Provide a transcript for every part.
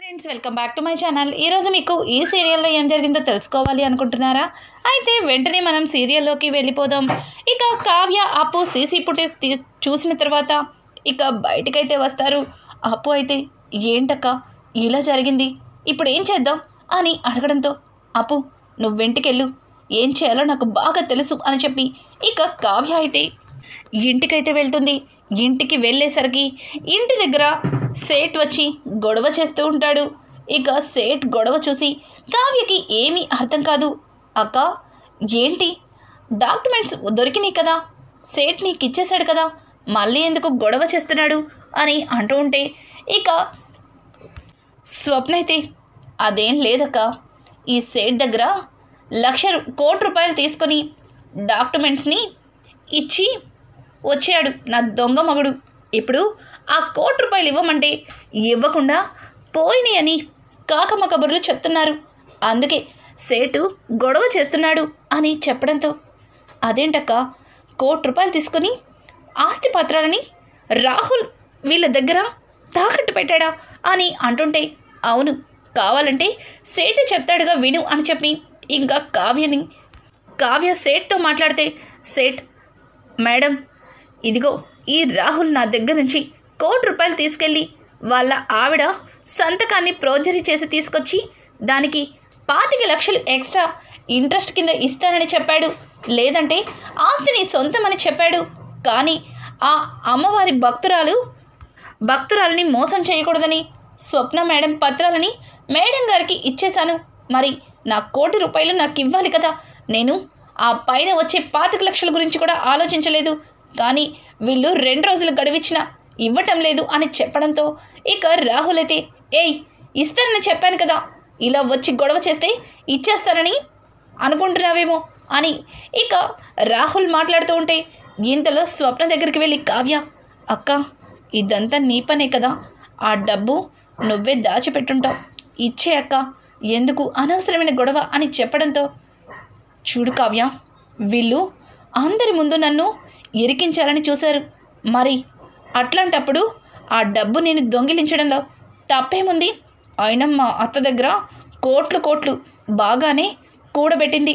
Friends, welcome back to my channel. ఈరోజు మీకు ఈ సీరియల్లో ఏం జరిగిందో తెలుసుకోవాలి అనుకుంటున్నారా? అయితే వెంటనే మనం సీరియల్లోకి వెళ్ళిపోదాం. ఇక కావ్య అప్పు సీసీ ఫుటేజ్ చూసిన తర్వాత ఇక బయటకైతే వస్తారు. అప్పు అయితే ఏంటక్క ఇలా జరిగింది, ఇప్పుడు ఏం చేద్దాం అని అడగడంతో అప్పు నువ్వు వెంటికెళ్ళు, ఏం చేయాలో నాకు బాగా తెలుసు అని చెప్పి ఇక కావ్య అయితే ఇంటికైతే వెళ్తుంది. ఇంటికి వెళ్ళేసరికి ఇంటి దగ్గర సేట్ వచ్చి గొడవ చేస్తూ ఉంటాడు. ఇక సేట్ గొడవ చూసి కావ్యకి ఏమీ అర్థం కాదు. అక్క ఏంటి, డాక్యుమెంట్స్ దొరికినాయి కదా, సేట్ నీకు ఇచ్చేశాడు కదా, మళ్ళీ ఎందుకు గొడవ చేస్తున్నాడు అని అంటూ ఉంటే ఇక స్వప్న అయితే అదేం లేదక్క, ఈ సేట్ దగ్గర 1,00,00,000 రూపాయలు తీసుకొని డాక్యుమెంట్స్ని ఇచ్చి వచ్చాడు నా దొంగ మగుడు. ఇప్పుడు ఆ 1,00,00,000 రూపాయలు ఇవ్వమంటే ఇవ్వకుండా పోయినాయి అని కాకమ్మ కబుర్లు చెప్తున్నారు, అందుకే సేటు గొడవ చేస్తున్నాడు అని చెప్పడంతో అదేంటక్క 1,00,00,000 రూపాయలు తీసుకొని ఆస్తి పత్రాలని రాహుల్ వీళ్ళ దగ్గర తాకట్టు పెట్టాడా అని అంటుంటే అవును, కావాలంటే సేటు చెప్తాడుగా విను అని చెప్పి ఇంకా కావ్య సేట్తో మాట్లాడితే సేట్ మేడం ఇదిగో ఈ రాహుల్ నా దగ్గర నుంచి 1,00,00,000 రూపాయలు తీసుకెళ్ళి వాళ్ళ ఆవిడ సంతకాన్ని ప్రోజరీ చేసి తీసుకొచ్చి దానికి 25,00,000 ఎక్స్ట్రా ఇంట్రెస్ట్ కింద ఇస్తానని చెప్పాడు, లేదంటే ఆస్తిని సొంతమని చెప్పాడు. కానీ ఆ అమ్మవారి భక్తురాలని మోసం చేయకూడదని స్వప్న మేడం పత్రాలని మేడం గారికి ఇచ్చేశాను. మరి నా 1,00,00,000 రూపాయలు నాకు ఇవ్వాలి కదా, నేను ఆ పైన వచ్చే 25,00,000 గురించి కూడా ఆలోచించలేదు. కానీ వీళ్ళు 2 రోజులు గడువిచ్చినా ఇవ్వటం లేదు అని చెప్పడంతో ఇక రాహుల్ అయితే ఏయ్ ఇస్తానని చెప్పాను కదా, ఇలా వచ్చి గొడవ చేస్తే ఇచ్చేస్తానని అనుకుంటున్నావేమో అని ఇక రాహుల్ మాట్లాడుతూ ఉంటే ఇంతలో స్వప్న దగ్గరికి వెళ్ళి కావ్య అక్క ఇదంతా నీ పనే కదా, ఆ డబ్బు నువ్వే దాచిపెట్టుంటావు, ఇచ్చే అక్క, ఎందుకు అనవసరమైన గొడవ అని చెప్పడంతో చూడు కావ్య, వీళ్ళు అందరి ముందు నన్ను ఇరికించాలని చూశారు, మరి అట్లాంటప్పుడు ఆ డబ్బు నేను దొంగిలించడంలో తప్పేముంది? అయినా మా అత్త దగ్గర కోట్లు బాగానే కూడబెట్టింది,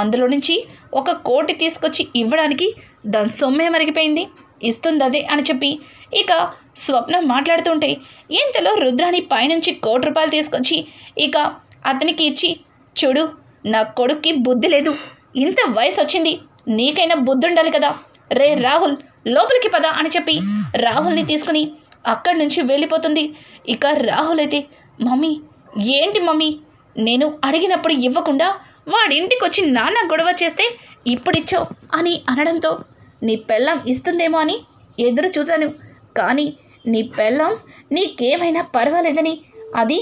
అందులో నుంచి 1,00,00,000 తీసుకొచ్చి ఇవ్వడానికి దాని సొమ్మే మరిగిపోయింది, ఇస్తుంది అదే అని చెప్పి ఇక స్వప్న మాట్లాడుతుంటే ఇంతలో రుద్రాణి పైనుంచి 1,00,00,000 రూపాయలు తీసుకొచ్చి ఇక అతనికి ఇచ్చి చూడు నా కొడుక్కి బుద్ధి లేదు, ఇంత వయసు వచ్చింది, నీకైనా బుద్ధి ఉండాలి కదా, రే రాహుల్ లోపలికి పద అని చెప్పి రాహుల్ని తీసుకుని అక్కడి నుంచి వెళ్ళిపోతుంది. ఇక రాహుల్ అయితే మమ్మీ ఏంటి మమ్మీ, నేను అడిగినప్పుడు ఇవ్వకుండా వాడింటికి వచ్చి నాన్న గొడవ చేస్తే ఇప్పుడిచ్చావు అని అనడంతో నీ పెళ్ళం ఇస్తుందేమో అని ఎదురు చూశాను, కానీ నీ పెళ్ళం నీకేమైనా పర్వాలేదని అది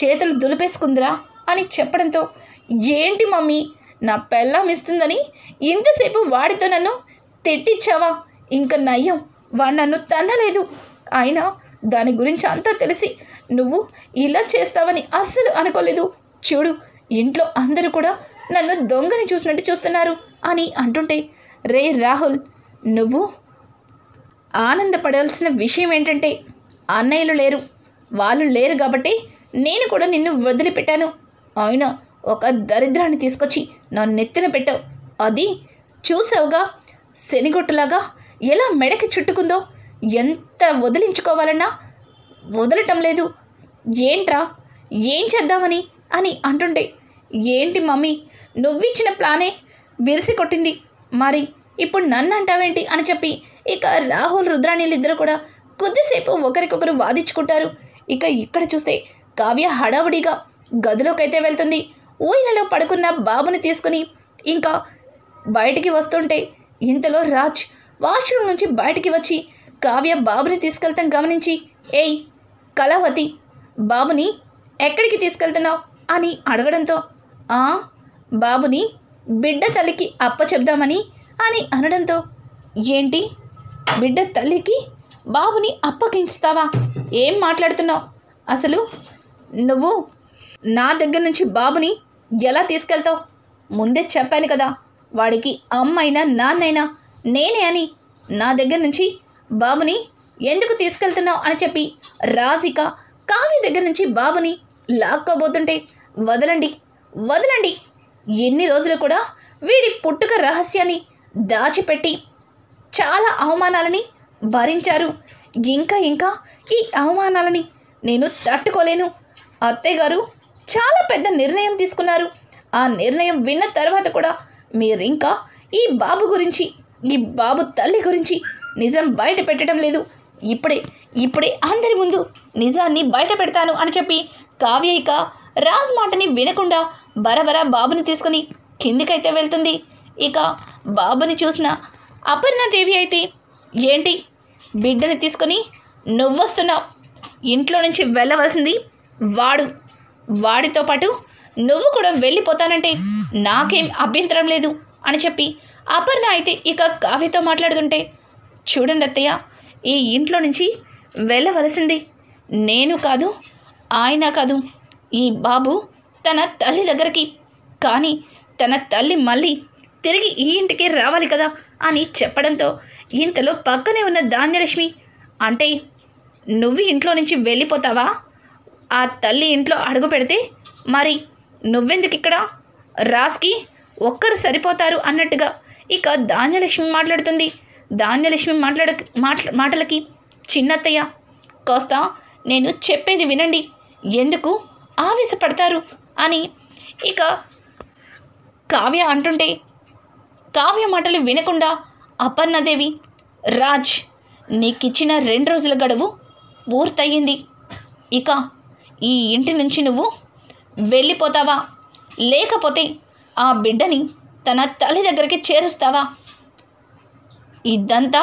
చేతులు దులిపేసుకుందిరా అని చెప్పడంతో ఏంటి మమ్మీ, నా పెళ్ళం ఇస్తుందని ఇంతసేపు వాడితో నన్ను తిట్టించావా, ఇంకా నయ్యం వాడు నన్ను తన్నలేదు, అయినా దాని గురించి అంతా తెలిసి నువ్వు ఇలా చేస్తావని అస్సలు అనుకోలేదు, చూడు ఇంట్లో అందరూ కూడా నన్ను దొంగని చూసినట్టు చూస్తున్నారు అని అంటుంటే రే రాహుల్ నువ్వు ఆనందపడాల్సిన విషయం ఏంటంటే అన్నయ్యలు లేరు, వాళ్ళు లేరు కాబట్టి నేను కూడా నిన్ను వదిలిపెట్టాను, అయినా ఒక దరిద్రాన్ని తీసుకొచ్చి నా నెత్తిన పెట్టావు, అది చూసావుగా శనిగొట్టులాగా ఎలా మెడకి చుట్టుకుందో, ఎంత వదిలించుకోవాలన్నా వదలటం లేదు, ఏంట్రా ఏం చేద్దామని అని అంటుంటే ఏంటి మమ్మీ నువ్విచ్చిన ప్లానే బిరిసి కొట్టింది, మరి ఇప్పుడు నన్ను అంటావేంటి అని చెప్పి ఇక రాహుల్ రుద్రాణిలు ఇద్దరు కూడా కొద్దిసేపు ఒకరికొకరు వాదించుకుంటారు. ఇక ఇక్కడ చూస్తే కావ్య హడావుడిగా గదిలోకైతే వెళ్తుంది. ఊయలలో పడుకున్న బాబుని తీసుకుని ఇంకా బయటికి వస్తుంటే ఇంతలో రాజ్ వాష్రూమ్ నుంచి బయటికి వచ్చి కావ్య బాబుని తీసుకెళ్తాం గమనించి ఏయ్ కళావతి బాబుని ఎక్కడికి తీసుకెళ్తున్నావు అని అడగడంతో బాబుని బిడ్డ తల్లికి అప్పచెప్దామని అని అనడంతో ఏంటి బిడ్డ తల్లికి బాబుని అప్పగించుతావా, ఏం మాట్లాడుతున్నావు, అసలు నువ్వు నా దగ్గర నుంచి బాబుని ఎలా తీసుకెళ్తావు, ముందే చెప్పాను కదా వాడికి అమ్మైనా నాన్నైనా నేనే అని, నా దగ్గర నుంచి బాబుని ఎందుకు తీసుకెళ్తున్నావు అని చెప్పి రాజిక కావ్య దగ్గర నుంచి బాబుని లాక్కోబోతుంటే, వదలండి వదలండి, ఎన్ని రోజులు కూడా వీడి పుట్టుక రహస్యాన్ని దాచిపెట్టి చాలా అవమానాలని భరించారు. ఇంకా ఇంకా ఈ అవమానాలని నేను తట్టుకోలేను. అత్తయ్య గారు చాలా పెద్ద నిర్ణయం తీసుకున్నారు. ఆ నిర్ణయం విన్న తర్వాత కూడా మీరింకా ఈ బాబు గురించి, ఈ బాబు తల్లి గురించి నిజం బయట పెట్టడం లేదు. ఇప్పుడే అందరి ముందు నిజాన్ని బయట పెడతాను అని చెప్పి కావ్య ఇక రాజ్ మాటని వినకుండా బరబరా బాబుని తీసుకుని కిందికైతే వెళ్తుంది. ఇక బాబుని చూసిన అపర్ణాదేవి అయితే, ఏంటి బిడ్డని తీసుకొని నువ్వొస్తున్నావు? ఇంట్లో నుంచి వెళ్ళవలసింది వాడితో పాటు నువ్వు కూడా వెళ్ళిపోతానంటే నాకేం అభ్యంతరం లేదు అని చెప్పి అపర్ణ అయితే ఇక కావ్యతో మాట్లాడుతుంటే, చూడండి అత్తయ్య, ఈ ఇంట్లో నుంచి వెళ్ళవలసింది నేను కాదు, ఆయన కాదు, ఈ బాబు తన తల్లి దగ్గరికి. కానీ తన తల్లి మళ్ళీ తిరిగి ఈ ఇంటికి రావాలి కదా అని చెప్పడంతో ఇంతలో పక్కనే ఉన్న ధాన్యలక్ష్మి, అంటే నువ్వు ఇంట్లో నుంచి వెళ్ళిపోతావా? ఆ తల్లి ఇంట్లో అడుగు పెడితే మరి నువ్వెందుకు ఇక్కడ? రాజ్కి ఒక్కరు సరిపోతారు అన్నట్టుగా ఇక ధాన్యలక్ష్మి మాట్లాడుతుంది. ధాన్యలక్ష్మి మాటలకి, చిన్నత్తయ్య కాస్త నేను చెప్పేది వినండి, ఎందుకు ఆవేశపడతారు అని ఇక కావ్య అంటుంటే, కావ్య మాటలు వినకుండా అపర్ణాదేవి, రాజ్ నీకిచ్చిన 2 రోజుల గడువు పూర్తయింది. ఇక ఈ ఇంటి నుంచి నువ్వు వెళ్ళిపోతావా, లేకపోతే ఆ బిడ్డని తన తల్లి దగ్గరికి చేరుస్తావా? ఇదంతా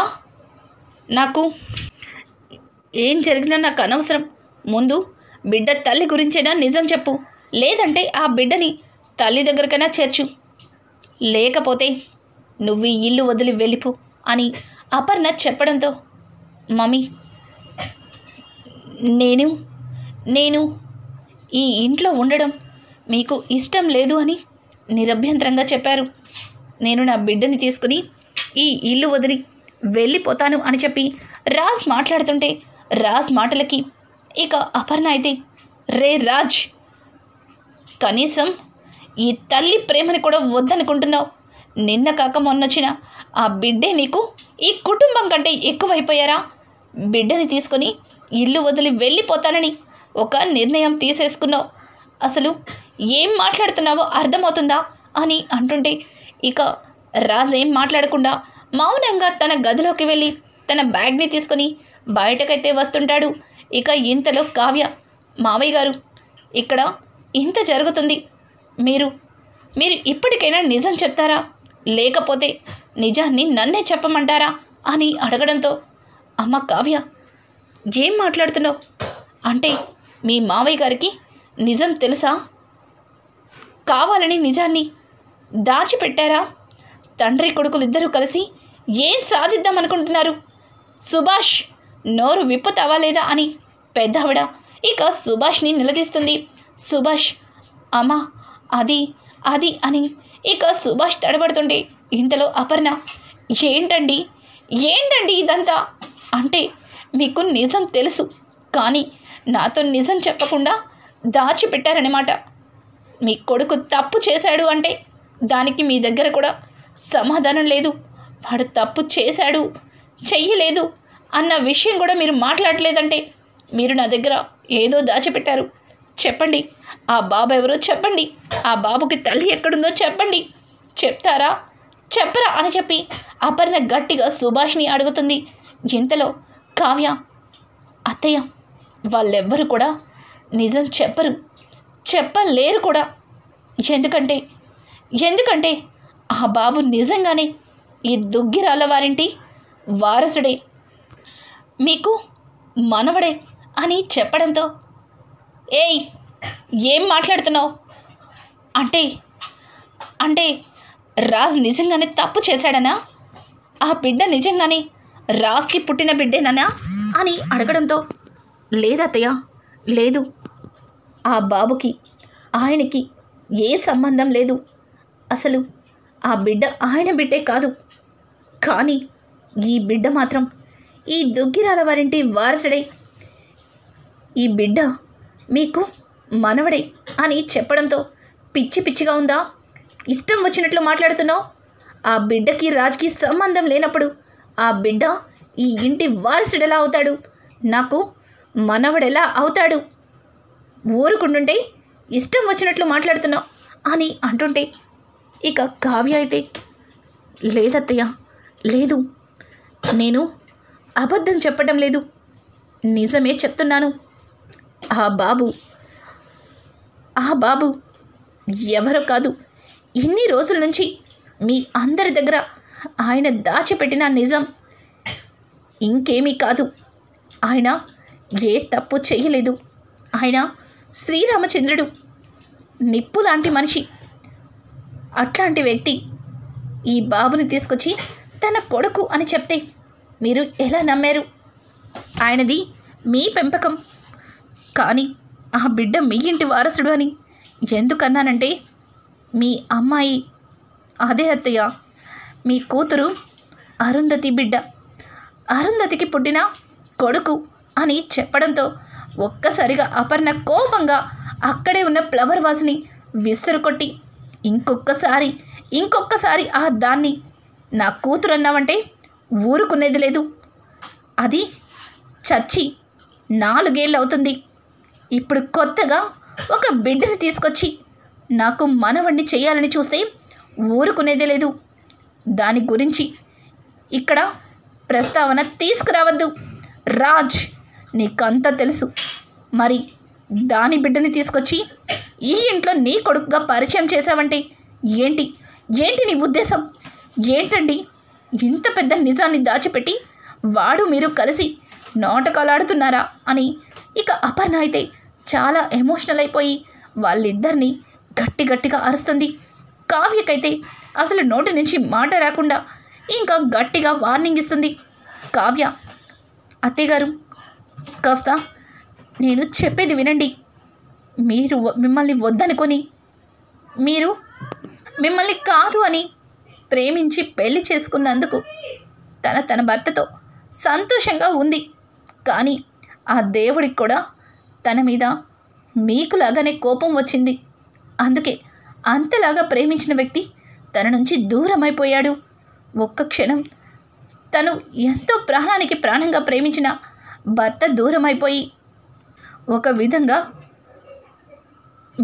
నాకు ఏం జరిగినా నాకు అనవసరం. ముందు బిడ్డ తల్లి గురించైనా నిజం చెప్పు, లేదంటే ఆ బిడ్డని తల్లి దగ్గరకైనా చేర్చు, లేకపోతే నువ్వు ఈ ఇల్లు వదిలి వెళ్ళిపో అని అపర్ణ చెప్పడంతో, మమ్మీ నేను ఈ ఇంట్లో ఉండడం మీకు ఇష్టం లేదు అని నిరభ్యంతరంగా చెప్పారు. నేను నా బిడ్డని తీసుకుని ఈ ఇల్లు వదిలి వెళ్ళిపోతాను అని చెప్పి రాజ్ మాట్లాడుతుంటే, రాజ్ మాటలకి ఇక అపర్ణ అయితే, రే రాజ్, కనీసం ఈ తల్లి ప్రేమని కూడా వద్దనుకుంటున్నావు. నిన్న కాక మొన్నొచ్చిన ఆ బిడ్డే నీకు ఈ కుటుంబం కంటే ఎక్కువైపోయారా? బిడ్డని తీసుకొని ఇల్లు వదిలి వెళ్ళిపోతానని ఒక నిర్ణయం తీసేసుకున్నావు. అసలు ఏం మాట్లాడుతున్నావో అర్థమవుతుందా అని అంటుంటే ఇక రాజ్ ఏం మాట్లాడకుండా మౌనంగా తన గదిలోకి వెళ్ళి తన బ్యాగ్ని తీసుకొని బయటకైతే వస్తుంటాడు. ఇక ఇంతలో కావ్య, మావయ్య గారు, ఇక్కడ ఇంత జరుగుతుంది, మీరు ఇప్పటికైనా నిజం చెప్తారా, లేకపోతే నిజాన్ని నన్నే చెప్పమంటారా అని అడగడంతో, అమ్మ కావ్య, ఏం మాట్లాడుతున్నావు? అంటే మీ మావయ్య గారికి నిజం తెలుసా? కావాలని నిజాన్ని దాచిపెట్టారా? తండ్రి కొడుకులిద్దరూ కలిసి ఏం సాధిద్దామనుకుంటున్నారు? సుభాష్, నోరు విప్పుతావా లేదా అని పెద్దావిడ ఇక సుభాష్ని నిలదీస్తుంది. సుభాష్, అమ్మా అది అని ఇక సుభాష్ తడబడుతుంటే ఇంతలో అపర్ణ, ఏంటండి ఇదంతా? అంటే మీకు నిజం తెలుసు, కానీ నాతో నిజం చెప్పకుండా దాచిపెట్టారనమాట. మీ కొడుకు తప్పు చేశాడు అంటే దానికి మీ దగ్గర కూడా సమాధానం లేదు. వాడు తప్పు చేశాడు, చెయ్యలేదు అన్న విషయం కూడా మీరు మాట్లాడలేదంటే మీరు నా దగ్గర ఏదో దాచిపెట్టారు. చెప్పండి, ఆ బాబు ఎవరో చెప్పండి, ఆ బాబుకి తల్లి ఎక్కడుందో చెప్పండి, చెప్తారా చెప్పరా అని చెప్పి అపర్ణ గట్టిగా సుభాష్ని అడుగుతుంది. ఇంతలో కావ్య, అత్తయ్య, వాళ్ళెవ్వరు కూడా నిజం చెప్పలేరు కూడా. ఎందుకంటే ఆ బాబు నిజంగానే ఈ దుగ్గిరాళ్ళ వారింటి వారసుడే, మీకు మనవడే అని చెప్పడంతో, ఏయ్ ఏం మాట్లాడుతున్నావు? అంటే రాజ్ నిజంగానే తప్పు చేశాడనా? ఆ బిడ్డ నిజంగానే రాజ్కి పుట్టిన బిడ్డేనా అని అడగడంతో, లేదత్తయ్య, లేదు, ఆ బాబుకి ఆయనకి ఏ సంబంధం లేదు. అసలు ఆ బిడ్డ ఆయన బిడ్డే కాదు. కానీ ఈ బిడ్డ మాత్రం ఈ దుగ్గిరాల వారింటి వారసుడై ఈ బిడ్డ మీకు మనవడే అని చెప్పడంతో పిచ్చి పిచ్చిగా ఉందా? ఇష్టం వచ్చినట్లు మాట్లాడుతున్నావు. ఆ బిడ్డకి రాజ్కి సంబంధం లేనప్పుడు ఆ బిడ్డ ఈ ఇంటి వారసుడెలా అవుతాడు? నాకు మనవడెలా అవుతాడు? ఊరుకుంటుంటే ఇష్టం వచ్చినట్లు మాట్లాడుతున్నావు అని అంటుంటే ఇక కావ్య అయితే, లేదత్తయ్య, లేదు, నేను అబద్ధం చెప్పటం లేదు, నిజమే చెప్తున్నాను. ఆ బాబు ఎవరో కాదు, ఇన్ని రోజుల నుంచి మీ అందరి దగ్గర ఆయన దాచిపెట్టిన నిజం ఇంకేమీ కాదు. ఆయన ఏ తప్పు చేయలేదు. ఆయన శ్రీరామచంద్రుడు, నిప్పు లాంటి మనిషి. అట్లాంటి వ్యక్తి ఈ బాబుని తీసుకొచ్చి తన కొడుకు అని చెప్తే మీరు ఎలా నమ్మారు? ఆయనది మీ పెంపకం, కానీ ఆ బిడ్డ మీ ఇంటి వారసుడు అని ఎందుకన్నానంటే మీ అమ్మాయి, అదే అత్తయ్య, మీ కూతురు అరుంధతి బిడ్డ, అరుంధతికి పుట్టిన కొడుకు అని చెప్పడంతో ఒక్కసారిగా అపర్ణ కోపంగా అక్కడే ఉన్న ఫ్లవర్ వాజ్ని విసురు కొట్టి, ఇంకొక్కసారి ఆ దాన్ని నా కూతురు అన్నావంటే ఊరుకునేది లేదు. అది చచ్చి 4 ఏళ్ళు అవుతుంది. ఇప్పుడు కొత్తగా ఒక బిడ్డని తీసుకొచ్చి నాకు మనవణ్ణి చేయాలని చూస్తే ఊరుకునేదే లేదు. దాని గురించి ఇక్కడ ప్రస్తావన తీసుకురావద్దు. రాజ్, నీకంతా తెలుసు. మరి దాని బిడ్డని తీసుకొచ్చి ఈ ఇంట్లో నీ కొడుకుగా పరిచయం చేశావంటే ఏంటి నీ ఉద్దేశం? ఏంటండి, ఇంత పెద్ద నిజాన్ని దాచిపెట్టి వాడు మీరు కలిసి నాటకాలు ఆడుతున్నారా అని ఇక అపర్ణ అయితే చాలా ఎమోషనల్ అయిపోయి వాళ్ళిద్దరినీ గట్టిగా అరుస్తుంది. కావ్యకైతే అసలు నోటి నుంచి మాట రాకుండా ఇంకా గట్టిగా వార్నింగ్ ఇస్తుంది. కావ్య, అత్తయ్యగారు, కాస్త నేను చెప్పేది వినండి. మీరు మిమ్మల్ని వద్దనుకొని, మీరు మిమ్మల్ని కాదు అని ప్రేమించి పెళ్లి చేసుకున్నందుకు తన భర్తతో సంతోషంగా ఉంది. కానీ ఆ దేవుడికి కూడా తన మీద మీకులాగానే కోపం వచ్చింది. అందుకే అంతలాగా ప్రేమించిన వ్యక్తి తన నుంచి దూరం అయిపోయాడు. ఒక్క క్షణం తను ఎంతో ప్రాణానికి ప్రాణంగా ప్రేమించిన భర్త దూరం అయిపోయి ఒక విధంగా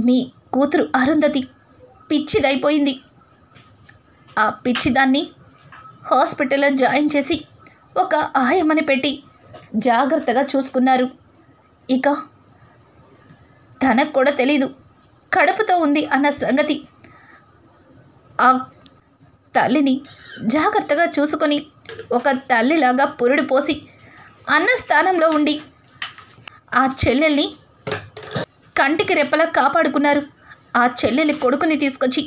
మీ కూతురు అరుంధతి పిచ్చిదైపోయింది. ఆ పిచ్చిదాన్ని హాస్పిటల్లో జాయిన్ చేసి ఒక ఆయమ్మని పెట్టి జాగ్రత్తగా చూసుకున్నారు. ఇక తనకు కూడా తెలీదు కడుపుతో ఉంది అన్న సంగతి. ఆ తల్లిని జాగ్రత్తగా చూసుకొని ఒక తల్లిలాగా పురుడు పోసి అన్న స్థానంలో ఉండి ఆ చెల్లెల్ని కంటికి రెప్పలా కాపాడుకున్నారు. ఆ చెల్లెలి కొడుకుని తీసుకొచ్చి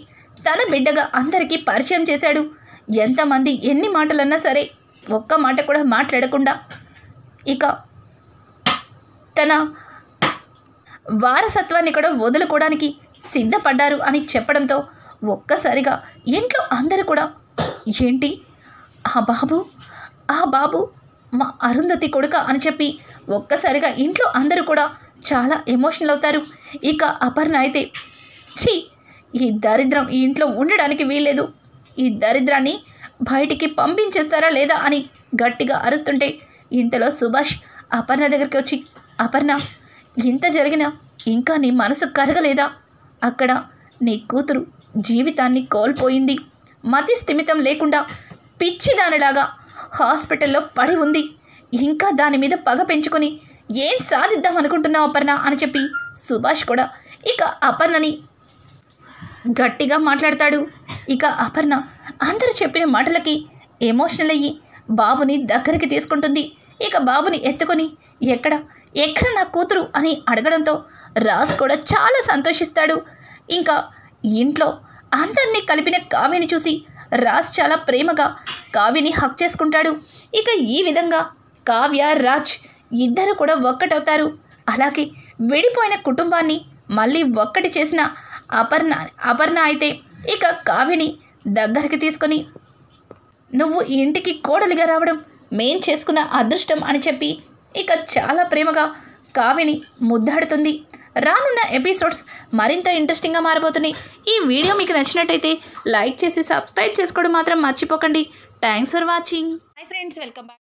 తన బిడ్డగా అందరికీ పరిచయం చేశాడు. ఎంతమంది ఎన్ని మాటలన్నా సరే ఒక్క మాట కూడా మాట్లాడకుండా ఇక తన వారసత్వాన్ని కూడా వదులుకోవడానికి సిద్ధపడ్డారు అని చెప్పడంతో ఒక్కసారిగా ఇంట్లో అందరూ కూడా, ఏంటి ఆ బాబు మా అరుంధతి కొడుక అని చెప్పి ఒక్కసారిగా ఇంట్లో అందరూ కూడా చాలా ఎమోషనల్ అవుతారు. ఇక అపర్ణ అయితే, ఛీ, ఈ దరిద్రం ఈ ఇంట్లో ఉండడానికి వీల్లేదు, ఈ దరిద్రాన్ని బయటికి పంపించేస్తారా లేదా అని గట్టిగా అరుస్తుంటే ఇంతలో సుభాష్ అపర్ణ దగ్గరికి వచ్చి, అపర్ణ, ఇంత జరిగినా ఇంకా నీ మనసు కరగలేదా? అక్కడ నీ కూతురు జీవితాన్ని కోల్పోయింది. మతి స్థిమితం లేకుండా పిచ్చిదానిలాగా హాస్పిటల్లో పడి ఉంది. ఇంకా దాని మీద పగ పెంచుకొని ఏం సాధిద్దాం అనుకుంటున్నావు అపర్ణ అని చెప్పి సుభాష్ కూడా ఇక అపర్ణని గట్టిగా మాట్లాడతాడు. ఇక అపర్ణ అందరూ చెప్పిన మాటలకి ఎమోషనల్ అయ్యి బాబుని దగ్గరికి తీసుకుంటుంది. ఇక బాబుని ఎత్తుకొని ఎక్కడ నా కూతురు అని అడగడంతో రాజ్ కూడా చాలా సంతోషిస్తాడు. ఇంకా ఇంట్లో అందరినీ కలిపిన కావ్యని చూసి రాజ్ చాలా ప్రేమగా కావ్యని హక్ చేసుకుంటాడు. ఇక ఈ విధంగా కావ్య, రాజ్ ఇద్దరు కూడా ఒక్కటవుతారు. అలాగే విడిపోయిన కుటుంబాన్ని మళ్ళీ ఒక్కటి చేసిన అపర్ణ అయితే ఇక కావ్యని దగ్గరికి తీసుకొని, నువ్వు ఇంటికి కోడలిగా రావడం మేం చేసుకున్న అదృష్టం అని చెప్పి ఇక చాలా ప్రేమగా కావ్యని ముద్దాడుతుంది. రానున్న ఎపిసోడ్స్ మరింత ఇంట్రెస్టింగ్గా మారబోతున్నాయి. ఈ వీడియో మీకు నచ్చినట్టయితే లైక్ చేసి సబ్స్క్రైబ్ చేసుకోవడం మాత్రం మర్చిపోకండి. Thanks for watching. Hi friends, welcome back.